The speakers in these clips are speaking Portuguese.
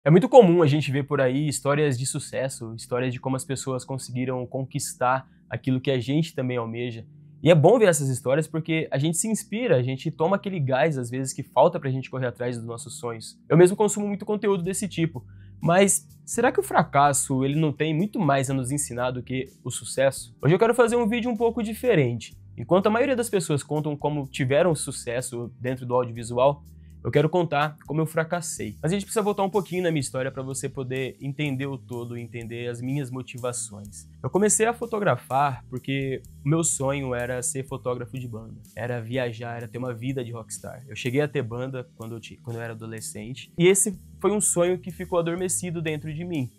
É muito comum a gente ver por aí histórias de sucesso, histórias de como as pessoas conseguiram conquistar aquilo que a gente também almeja. E é bom ver essas histórias porque a gente se inspira, a gente toma aquele gás às vezes que falta pra gente correr atrás dos nossos sonhos. Eu mesmo consumo muito conteúdo desse tipo, mas será que o fracasso ele não tem muito mais a nos ensinar do que o sucesso? Hoje eu quero fazer um vídeo um pouco diferente. Enquanto a maioria das pessoas contam como tiveram sucesso dentro do audiovisual, eu quero contar como eu fracassei. Mas a gente precisa voltar um pouquinho na minha história para você poder entender o todo, entender as minhas motivações. Eu comecei a fotografar porque o meu sonho era ser fotógrafo de banda. Era viajar, era ter uma vida de rockstar. Eu cheguei a ter banda quando eu era adolescente. E esse foi um sonho que ficou adormecido dentro de mim.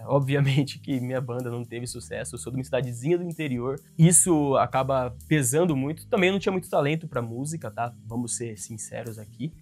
Obviamente que minha banda não teve sucesso, eu sou de uma cidadezinha do interior, isso acaba pesando muito, também não tinha muito talento pra música, tá? Vamos ser sinceros aqui.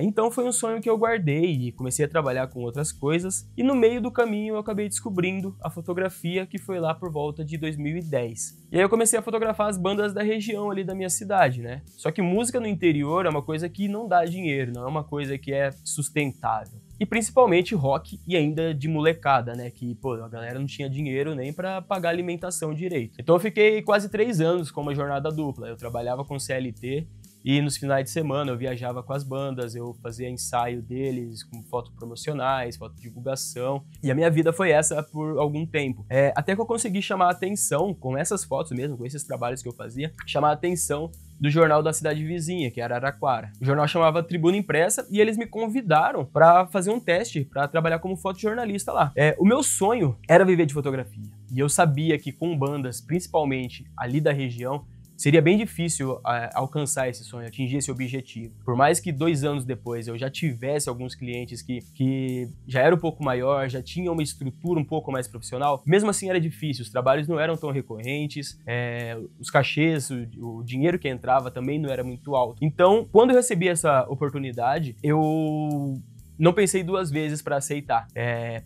Então foi um sonho que eu guardei e comecei a trabalhar com outras coisas, e no meio do caminho eu acabei descobrindo a fotografia, que foi lá por volta de 2010. E aí eu comecei a fotografar as bandas da região ali da minha cidade, né? Só que música no interior é uma coisa que não dá dinheiro, não é uma coisa que é sustentável. E principalmente rock e ainda de molecada, né? Que, pô, a galera não tinha dinheiro nem pra pagar alimentação direito. Então eu fiquei quase 3 anos com uma jornada dupla. Eu trabalhava com CLT e nos finais de semana eu viajava com as bandas, eu fazia ensaio deles com fotos promocionais, foto de divulgação. E a minha vida foi essa por algum tempo. Até que eu consegui chamar a atenção com essas fotos mesmo, com esses trabalhos que eu fazia, chamar a atenção do jornal da cidade vizinha, que era Araraquara. O jornal chamava Tribuna Impressa e eles me convidaram para fazer um teste, para trabalhar como fotojornalista lá. O meu sonho era viver de fotografia. E eu sabia que com bandas, principalmente ali da região, seria bem difícil alcançar esse sonho, atingir esse objetivo. Por mais que 2 anos depois eu já tivesse alguns clientes que já era um pouco maior, já tinham uma estrutura um pouco mais profissional, mesmo assim era difícil, os trabalhos não eram tão recorrentes, os cachês, o dinheiro que entrava também não era muito alto. Então, quando eu recebi essa oportunidade, eu não pensei 2 vezes para aceitar.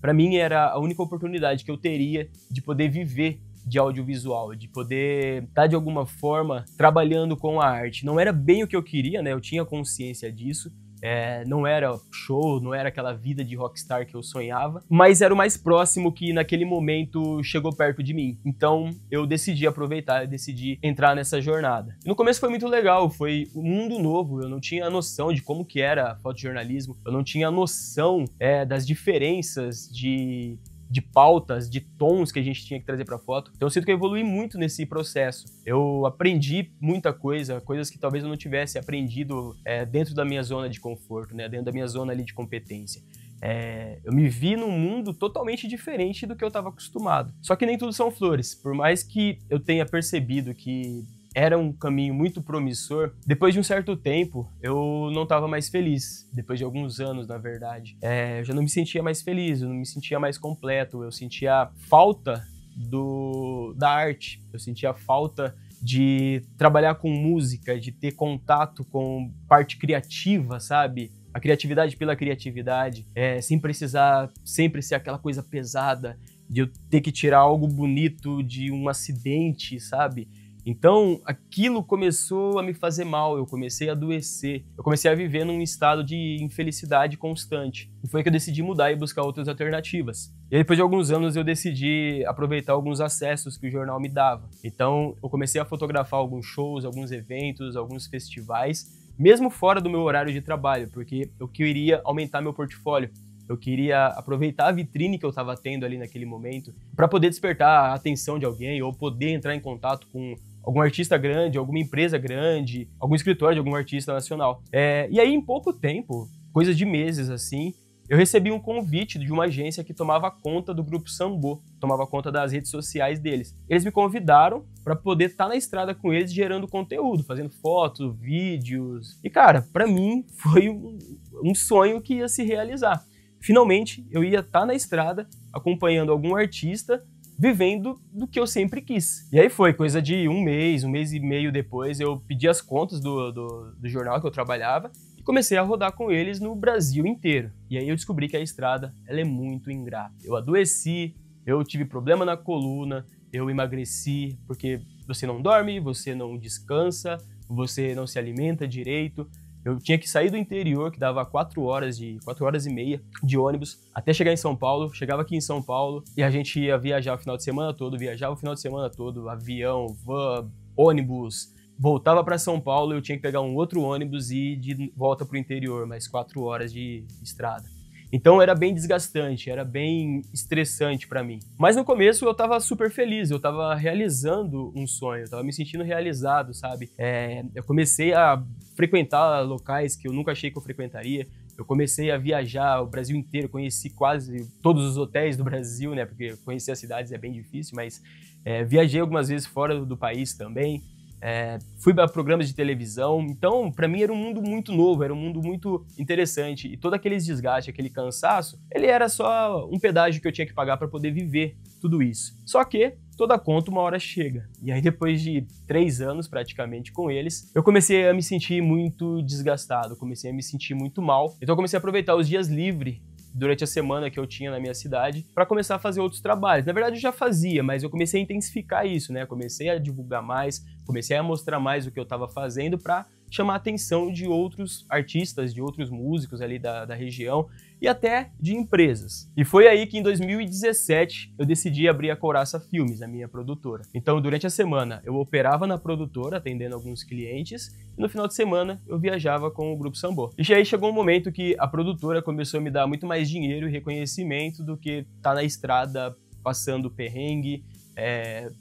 Para mim era a única oportunidade que eu teria de poder viver de audiovisual, de poder estar de alguma forma trabalhando com a arte. Não era bem o que eu queria, né? Eu tinha consciência disso. Não era show, não era aquela vida de rockstar que eu sonhava, mas era o mais próximo que naquele momento chegou perto de mim. Então eu decidi aproveitar, eu decidi entrar nessa jornada. E no começo foi muito legal, foi um mundo novo, eu não tinha noção de como que era fotojornalismo, eu não tinha noção das diferenças de pautas, de tons que a gente tinha que trazer para foto. Então eu sinto que eu evolui muito nesse processo. Eu aprendi muita coisa, coisas que talvez eu não tivesse aprendido dentro da minha zona de conforto, né? Dentro da minha zona ali de competência. Eu me vi num mundo totalmente diferente do que eu estava acostumado. Só que nem tudo são flores. Por mais que eu tenha percebido que era um caminho muito promissor, depois de um certo tempo, eu não estava mais feliz. Depois de alguns anos, na verdade. Eu já não me sentia mais feliz, eu não me sentia mais completo, eu sentia falta da arte, eu sentia falta de trabalhar com música, de ter contato com parte criativa, sabe? A criatividade pela criatividade, sem precisar sempre ser aquela coisa pesada, de eu ter que tirar algo bonito de um acidente, sabe? Então, aquilo começou a me fazer mal, eu comecei a adoecer, eu comecei a viver num estado de infelicidade constante. E foi que eu decidi mudar e buscar outras alternativas. E aí, depois de alguns anos, eu decidi aproveitar alguns acessos que o jornal me dava. Então, eu comecei a fotografar alguns shows, alguns eventos, alguns festivais, mesmo fora do meu horário de trabalho, porque eu queria aumentar meu portfólio. Eu queria aproveitar a vitrine que eu estava tendo ali naquele momento para poder despertar a atenção de alguém ou poder entrar em contato com algum artista grande, alguma empresa grande, algum escritório de algum artista nacional. E aí, em pouco tempo, coisa de meses assim, eu recebi um convite de uma agência que tomava conta do Grupo Sambô, tomava conta das redes sociais deles. Eles me convidaram para poder estar na estrada com eles gerando conteúdo, fazendo fotos, vídeos. E cara, para mim foi um sonho que ia se realizar. Finalmente, eu ia estar na estrada acompanhando algum artista, vivendo do que eu sempre quis. E aí foi coisa de um mês e meio depois, eu pedi as contas do jornal que eu trabalhava e comecei a rodar com eles no Brasil inteiro. E aí eu descobri que a estrada, ela é muito ingrata. Eu adoeci, eu tive problema na coluna, eu emagreci, porque você não dorme, você não descansa, você não se alimenta direito. Eu tinha que sair do interior, que dava 4 horas e meia de ônibus, até chegar em São Paulo. Chegava aqui em São Paulo e a gente ia viajar o final de semana todo, avião, van, ônibus. Voltava para São Paulo, eu tinha que pegar um outro ônibus e ir de volta para o interior, mais 4 horas de estrada. Então era bem desgastante, era bem estressante para mim. Mas no começo eu tava super feliz, eu tava realizando um sonho, eu tava me sentindo realizado, sabe? Eu comecei a frequentar locais que eu nunca achei que eu frequentaria. Eu comecei a viajar o Brasil inteiro, conheci quase todos os hotéis do Brasil, né? Porque conhecer as cidades é bem difícil, mas viajei algumas vezes fora do país também. Fui para programas de televisão, então para mim era um mundo muito novo, era um mundo muito interessante e todo aquele desgaste, aquele cansaço, ele era só um pedágio que eu tinha que pagar para poder viver tudo isso. Só que toda conta uma hora chega, e aí depois de 3 anos praticamente com eles, eu comecei a me sentir muito desgastado, comecei a me sentir muito mal, então eu comecei a aproveitar os dias livres durante a semana que eu tinha na minha cidade para começar a fazer outros trabalhos. Na verdade eu já fazia, mas eu comecei a intensificar isso, né? Comecei a divulgar mais, comecei a mostrar mais o que eu estava fazendo para chamar a atenção de outros artistas, de outros músicos ali da região e até de empresas. E foi aí que em 2017 eu decidi abrir a Couraça Filmes, a minha produtora. Então durante a semana eu operava na produtora, atendendo alguns clientes, e no final de semana eu viajava com o Grupo Sambô. E aí chegou um momento que a produtora começou a me dar muito mais dinheiro e reconhecimento do que tá na estrada, passando perrengue,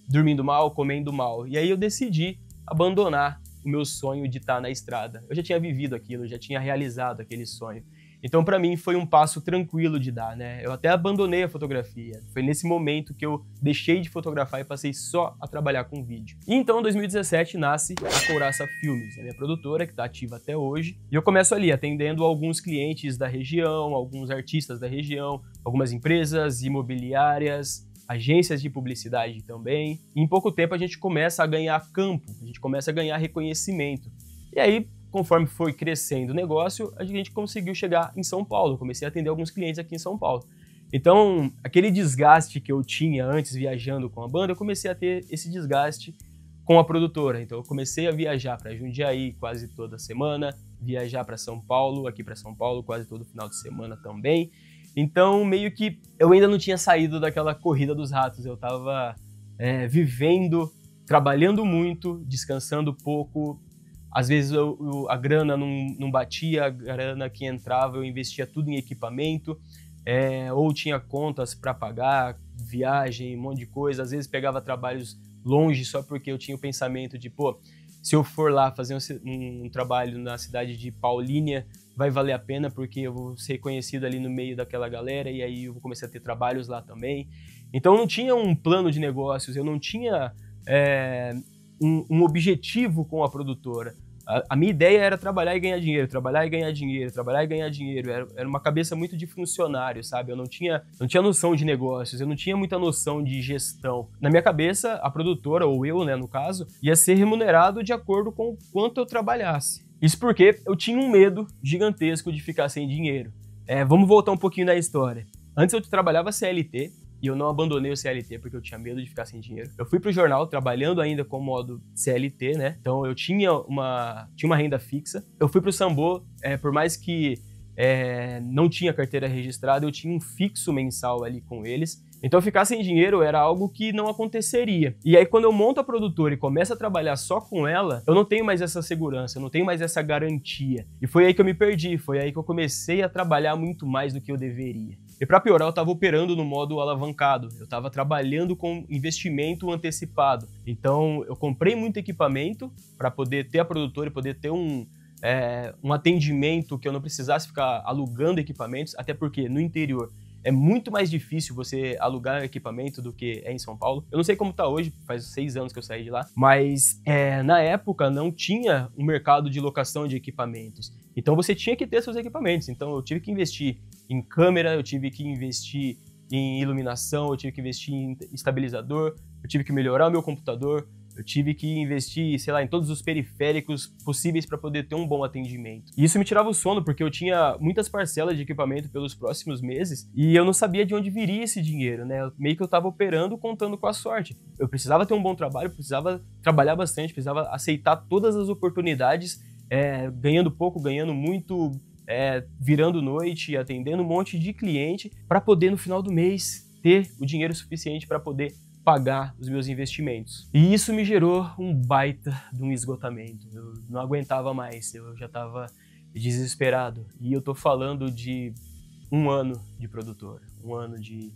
dormindo mal, comendo mal. E aí eu decidi abandonar o meu sonho de estar na estrada. Eu já tinha vivido aquilo, eu já tinha realizado aquele sonho. Então, para mim, foi um passo tranquilo de dar, né? Eu até abandonei a fotografia. Foi nesse momento que eu deixei de fotografar e passei só a trabalhar com vídeo. E então, em 2017, nasce a Couraça Filmes, a minha produtora, que está ativa até hoje. E eu começo ali, atendendo alguns clientes da região, alguns artistas da região, algumas empresas imobiliárias, agências de publicidade também. E em pouco tempo a gente começa a ganhar campo, a gente começa a ganhar reconhecimento. E aí, conforme foi crescendo o negócio, a gente conseguiu chegar em São Paulo. Comecei a atender alguns clientes aqui em São Paulo. Então, aquele desgaste que eu tinha antes viajando com a banda, eu comecei a ter esse desgaste com a produtora. Então, eu comecei a viajar para Jundiaí quase toda semana, viajar para São Paulo, aqui para São Paulo quase todo final de semana também. Então, meio que eu ainda não tinha saído daquela corrida dos ratos. Eu estava vivendo, trabalhando muito, descansando pouco. Às vezes a grana não batia, a grana que entrava eu investia tudo em equipamento, ou tinha contas para pagar, viagem, um monte de coisa. Às vezes pegava trabalhos longe só porque eu tinha o pensamento de, pô, se eu for lá fazer um trabalho na cidade de Paulínia, vai valer a pena porque eu vou ser conhecido ali no meio daquela galera e aí eu vou começar a ter trabalhos lá também. Então eu não tinha um plano de negócios, eu não tinha um objetivo com a produtora. A minha ideia era trabalhar e ganhar dinheiro, trabalhar e ganhar dinheiro, trabalhar e ganhar dinheiro. Era uma cabeça muito de funcionário, sabe? Eu não tinha noção de negócios, eu não tinha muita noção de gestão. Na minha cabeça, a produtora, ou eu, né, no caso, ia ser remunerado de acordo com o quanto eu trabalhasse. Isso porque eu tinha um medo gigantesco de ficar sem dinheiro. Vamos voltar um pouquinho na história. Antes eu trabalhava CLT, e eu não abandonei o CLT porque eu tinha medo de ficar sem dinheiro. Eu fui pro jornal trabalhando ainda com modo CLT, né? Então eu tinha uma renda fixa. Eu fui pro Sambô, por mais que não tinha carteira registrada, eu tinha um fixo mensal ali com eles. Então ficar sem dinheiro era algo que não aconteceria. E aí quando eu monto a produtora e começo a trabalhar só com ela, eu não tenho mais essa segurança, eu não tenho mais essa garantia. E foi aí que eu me perdi, foi aí que eu comecei a trabalhar muito mais do que eu deveria. E para piorar, eu estava operando no modo alavancado, eu estava trabalhando com investimento antecipado. Então eu comprei muito equipamento para poder ter a produtora e poder ter um atendimento que eu não precisasse ficar alugando equipamentos, até porque no interior é muito mais difícil você alugar equipamento do que em São Paulo. Eu não sei como tá hoje, faz 6 anos que eu saí de lá, mas na época não tinha um mercado de locação de equipamentos. Então você tinha que ter seus equipamentos. Então eu tive que investir em câmera, eu tive que investir em iluminação, eu tive que investir em estabilizador, eu tive que melhorar o meu computador, eu tive que investir, sei lá, em todos os periféricos possíveis para poder ter um bom atendimento. E isso me tirava o sono, porque eu tinha muitas parcelas de equipamento pelos próximos meses e eu não sabia de onde viria esse dinheiro, né? Meio que eu estava operando contando com a sorte. Eu precisava ter um bom trabalho, precisava trabalhar bastante, precisava aceitar todas as oportunidades ganhando pouco, ganhando muito, virando noite, atendendo um monte de cliente, para poder no final do mês ter o dinheiro suficiente para poder pagar os meus investimentos. E isso me gerou um baita de um esgotamento. Eu não aguentava mais, eu já estava desesperado. E eu tô falando de um ano de produtora, um ano de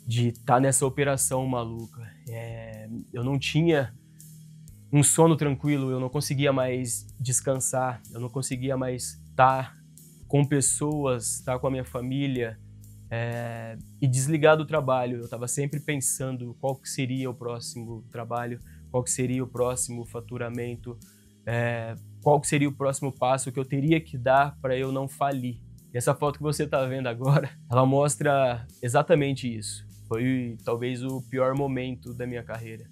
estar nessa operação maluca. Eu não tinha um sono tranquilo, eu não conseguia mais descansar, eu não conseguia mais estar com pessoas, estar com a minha família, e desligar do trabalho. Eu estava sempre pensando qual que seria o próximo trabalho, qual que seria o próximo faturamento, qual que seria o próximo passo que eu teria que dar para eu não falir. E essa foto que você está vendo agora, ela mostra exatamente isso. Foi talvez o pior momento da minha carreira.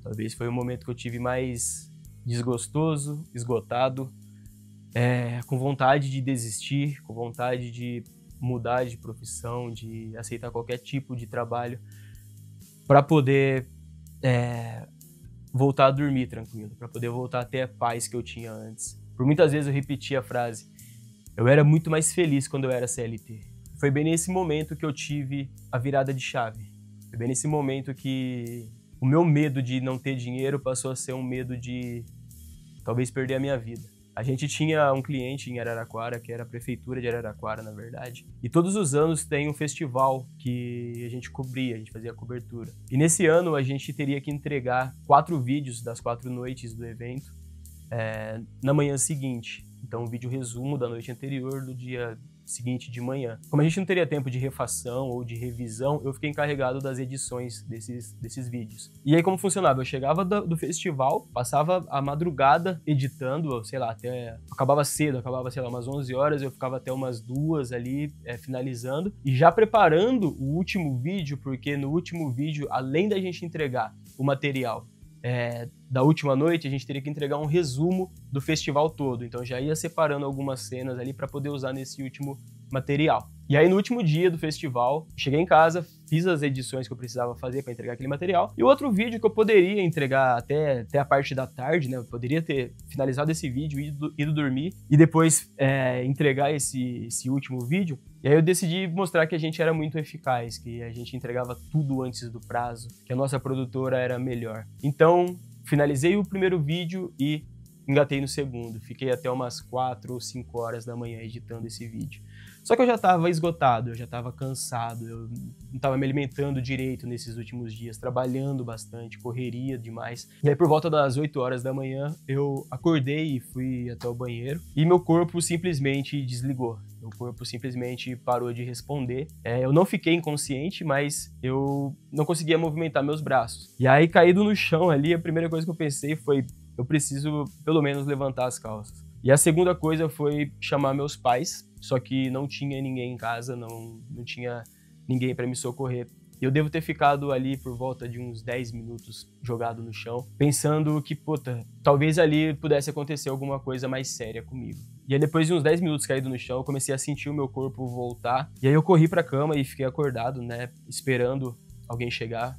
Talvez foi o momento que eu tive mais desgostoso, esgotado, com vontade de desistir, com vontade de mudar de profissão, de aceitar qualquer tipo de trabalho para poder voltar a dormir tranquilo, para poder voltar a ter a paz que eu tinha antes. Por muitas vezes eu repetia a frase: eu era muito mais feliz quando eu era CLT. Foi bem nesse momento que eu tive a virada de chave. Foi bem nesse momento que o meu medo de não ter dinheiro passou a ser um medo de talvez perder a minha vida. A gente tinha um cliente em Araraquara, que era a prefeitura de Araraquara, na verdade, e todos os anos tem um festival que a gente cobria, a gente fazia a cobertura. E nesse ano a gente teria que entregar 4 vídeos das 4 noites do evento na manhã seguinte. Então, um vídeo resumo da noite anterior, do dia seguinte de manhã. Como a gente não teria tempo de refação ou de revisão, eu fiquei encarregado das edições desses vídeos. E aí como funcionava? Eu chegava do festival, passava a madrugada editando, sei lá, até... Acabava cedo, sei lá, umas 11 horas, eu ficava até umas 2 ali, finalizando, e já preparando o último vídeo, porque no último vídeo, além da gente entregar o material da última noite, a gente teria que entregar um resumo do festival todo. Então já ia separando algumas cenas ali para poder usar nesse último material. E aí no último dia do festival, cheguei em casa, fiz as edições que eu precisava fazer para entregar aquele material. E o outro vídeo que eu poderia entregar até a parte da tarde, né? Eu poderia ter finalizado esse vídeo, ido dormir e depois entregar esse último vídeo. E aí eu decidi mostrar que a gente era muito eficaz, que a gente entregava tudo antes do prazo, que a nossa produtora era melhor. Então, finalizei o primeiro vídeo e engatei no segundo. Fiquei até umas 4 ou 5 horas da manhã editando esse vídeo. Só que eu já estava esgotado, eu já estava cansado, eu não estava me alimentando direito nesses últimos dias, trabalhando bastante, correria demais. E aí por volta das 8 horas da manhã, eu acordei e fui até o banheiro e meu corpo simplesmente desligou. Meu corpo simplesmente parou de responder. Eu não fiquei inconsciente, mas eu não conseguia movimentar meus braços. E aí, caído no chão ali, a primeira coisa que eu pensei foi: eu preciso pelo menos levantar as calças. E a segunda coisa foi chamar meus pais, só que não tinha ninguém em casa, não tinha ninguém para me socorrer. Eu devo ter ficado ali por volta de uns 10 minutos jogado no chão, pensando que, talvez ali pudesse acontecer alguma coisa mais séria comigo. E aí depois de uns 10 minutos caído no chão, eu comecei a sentir o meu corpo voltar. E aí eu corri pra cama e fiquei acordado, né, esperando alguém chegar.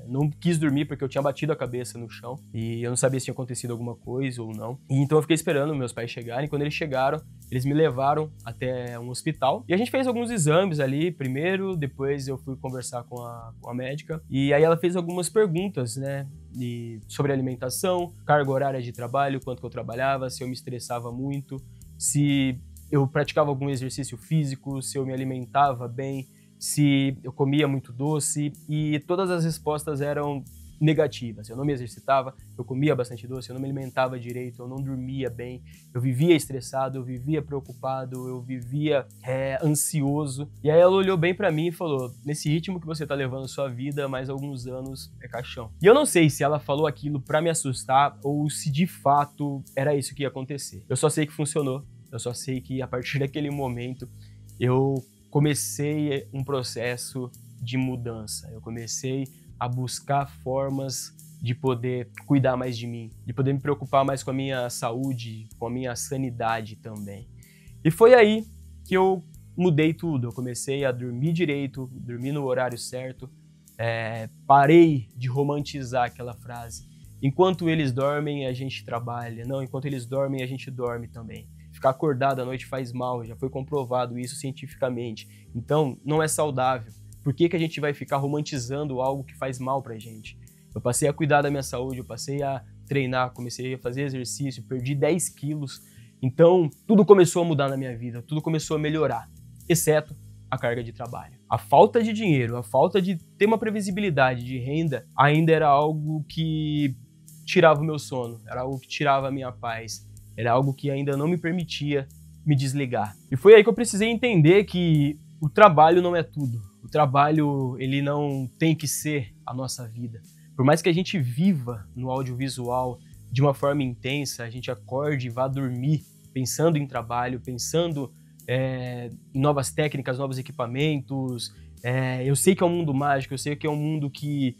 Não quis dormir porque eu tinha batido a cabeça no chão e eu não sabia se tinha acontecido alguma coisa ou não. E então eu fiquei esperando meus pais chegarem. Quando eles chegaram, eles me levaram até um hospital e a gente fez alguns exames ali primeiro, depois eu fui conversar com a médica e aí ela fez algumas perguntas, né, sobre alimentação, carga horária de trabalho, quanto que eu trabalhava, se eu me estressava muito, se eu praticava algum exercício físico, se eu me alimentava bem, se eu comia muito doce, e todas as respostas eram negativas. Eu não me exercitava, eu comia bastante doce, eu não me alimentava direito, eu não dormia bem, eu vivia estressado, eu vivia preocupado, eu vivia ansioso. E aí ela olhou bem pra mim e falou: nesse ritmo que você tá levando sua vida, mais alguns anos é caixão. E eu não sei se ela falou aquilo pra me assustar ou se de fato era isso que ia acontecer. Eu só sei que funcionou, eu só sei que a partir daquele momento eu comecei um processo de mudança. Eu comecei a buscar formas de poder cuidar mais de mim, de poder me preocupar mais com a minha saúde, com a minha sanidade também. E foi aí que eu mudei tudo. Eu comecei a dormir direito, dormir no horário certo, parei de romantizar aquela frase enquanto eles dormem, a gente trabalha. Não, enquanto eles dormem, a gente dorme também. Ficar acordado à noite faz mal, já foi comprovado isso cientificamente. Então, não é saudável. Por que a gente vai ficar romantizando algo que faz mal pra gente? Eu passei a cuidar da minha saúde, eu passei a treinar, comecei a fazer exercício, perdi 10 quilos. Então, tudo começou a mudar na minha vida, tudo começou a melhorar, exceto a carga de trabalho. A falta de dinheiro, a falta de ter uma previsibilidade de renda ainda era algo que tirava o meu sono, era algo que tirava a minha paz. Era algo que ainda não me permitia me desligar. E foi aí que eu precisei entender que o trabalho não é tudo. O trabalho, ele não tem que ser a nossa vida. Por mais que a gente viva no audiovisual de uma forma intensa, a gente acorde e vá dormir pensando em trabalho, pensando em novas técnicas, novos equipamentos. Eu sei que é um mundo mágico, eu sei que é um mundo que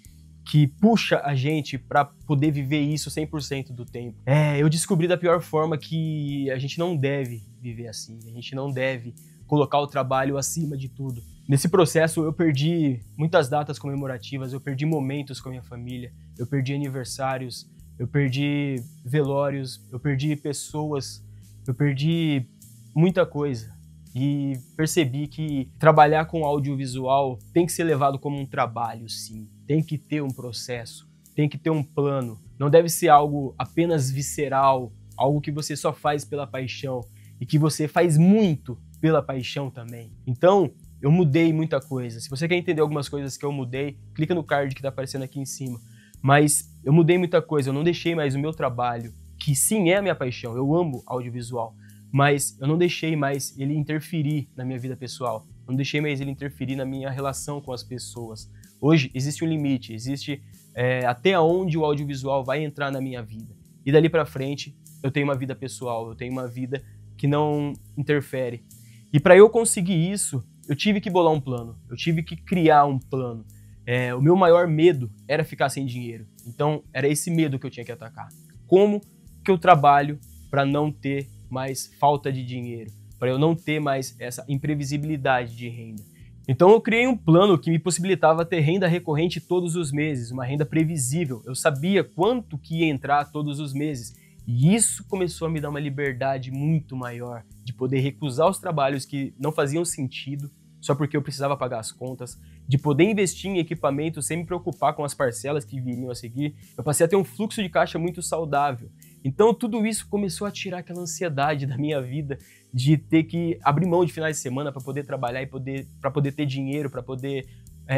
puxa a gente para poder viver isso 100% do tempo. Eu descobri da pior forma que a gente não deve viver assim, a gente não deve colocar o trabalho acima de tudo. Nesse processo eu perdi muitas datas comemorativas, eu perdi momentos com a minha família, eu perdi aniversários, eu perdi velórios, eu perdi pessoas, eu perdi muita coisa. E percebi que trabalhar com audiovisual tem que ser levado como um trabalho, sim. Tem que ter um processo, tem que ter um plano. Não deve ser algo apenas visceral, algo que você só faz pela paixão e que você faz muito pela paixão também. Então, eu mudei muita coisa. Se você quer entender algumas coisas que eu mudei, clica no card que está aparecendo aqui em cima. Mas eu mudei muita coisa, eu não deixei mais o meu trabalho, que sim é a minha paixão, eu amo audiovisual, mas eu não deixei mais ele interferir na minha vida pessoal, não deixei mais ele interferir na minha relação com as pessoas. Hoje existe um limite, existe até onde o audiovisual vai entrar na minha vida. E dali pra frente eu tenho uma vida pessoal, eu tenho uma vida que não interfere. E para eu conseguir isso, eu tive que bolar um plano, eu tive que criar um plano. O meu maior medo era ficar sem dinheiro, então era esse medo que eu tinha que atacar. Como que eu trabalho para não ter mais falta de dinheiro, para eu não ter mais essa imprevisibilidade de renda? Então eu criei um plano que me possibilitava ter renda recorrente todos os meses, uma renda previsível. Eu sabia quanto que ia entrar todos os meses. E isso começou a me dar uma liberdade muito maior de poder recusar os trabalhos que não faziam sentido só porque eu precisava pagar as contas, de poder investir em equipamento sem me preocupar com as parcelas que viriam a seguir. Eu passei a ter um fluxo de caixa muito saudável. Então tudo isso começou a tirar aquela ansiedade da minha vida de ter que abrir mão de finais de semana para poder trabalhar e para poder ter dinheiro, para poder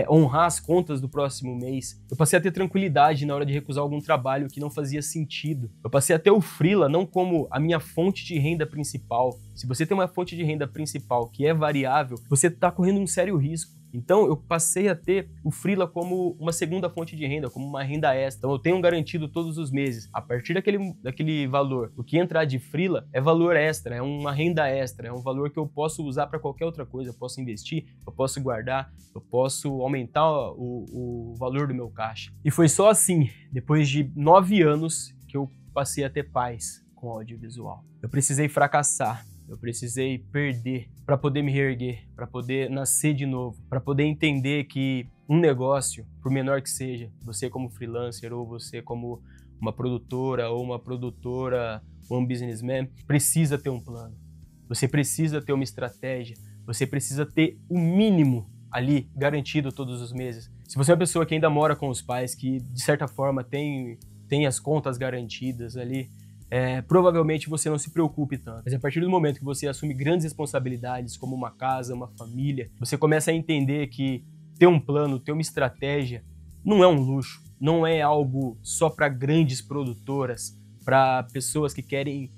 honrar as contas do próximo mês. Eu passei a ter tranquilidade na hora de recusar algum trabalho que não fazia sentido. Eu passei a ter o freela não como a minha fonte de renda principal. Se você tem uma fonte de renda principal que é variável, você está correndo um sério risco. Então eu passei a ter o freela como uma segunda fonte de renda, como uma renda extra. Então eu tenho garantido todos os meses. A partir daquele valor, o que entrar de freela é valor extra, é uma renda extra, é um valor que eu posso usar para qualquer outra coisa. Eu posso investir, eu posso guardar, eu posso aumentar o valor do meu caixa. E foi só assim, depois de 9 anos, que eu passei a ter paz com o audiovisual. Eu precisei fracassar. Eu precisei perder para poder me reerguer, para poder nascer de novo, para poder entender que um negócio, por menor que seja, você como freelancer ou você como uma produtora ou um businessman, precisa ter um plano. Você precisa ter uma estratégia, você precisa ter o mínimo ali garantido todos os meses. Se você é uma pessoa que ainda mora com os pais, que de certa forma tem as contas garantidas ali, provavelmente você não se preocupe tanto. Mas a partir do momento que você assume grandes responsabilidades, como uma casa, uma família, você começa a entender que ter um plano, ter uma estratégia, não é um luxo, não é algo só para grandes produtoras, para pessoas que querem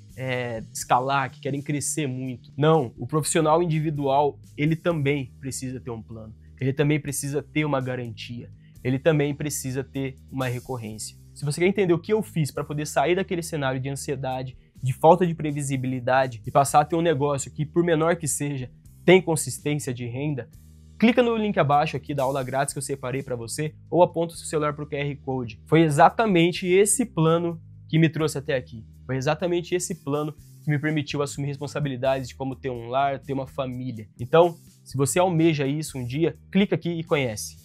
escalar, que querem crescer muito. Não, o profissional individual, ele também precisa ter um plano, ele também precisa ter uma garantia, ele também precisa ter uma recorrência. Se você quer entender o que eu fiz para poder sair daquele cenário de ansiedade, de falta de previsibilidade e passar a ter um negócio que, por menor que seja, tem consistência de renda, clica no link abaixo aqui da aula grátis que eu separei para você ou aponta o seu celular para o QR Code. Foi exatamente esse plano que me trouxe até aqui. Foi exatamente esse plano que me permitiu assumir responsabilidades de como ter um lar, ter uma família. Então, se você almeja isso um dia, clica aqui e conhece.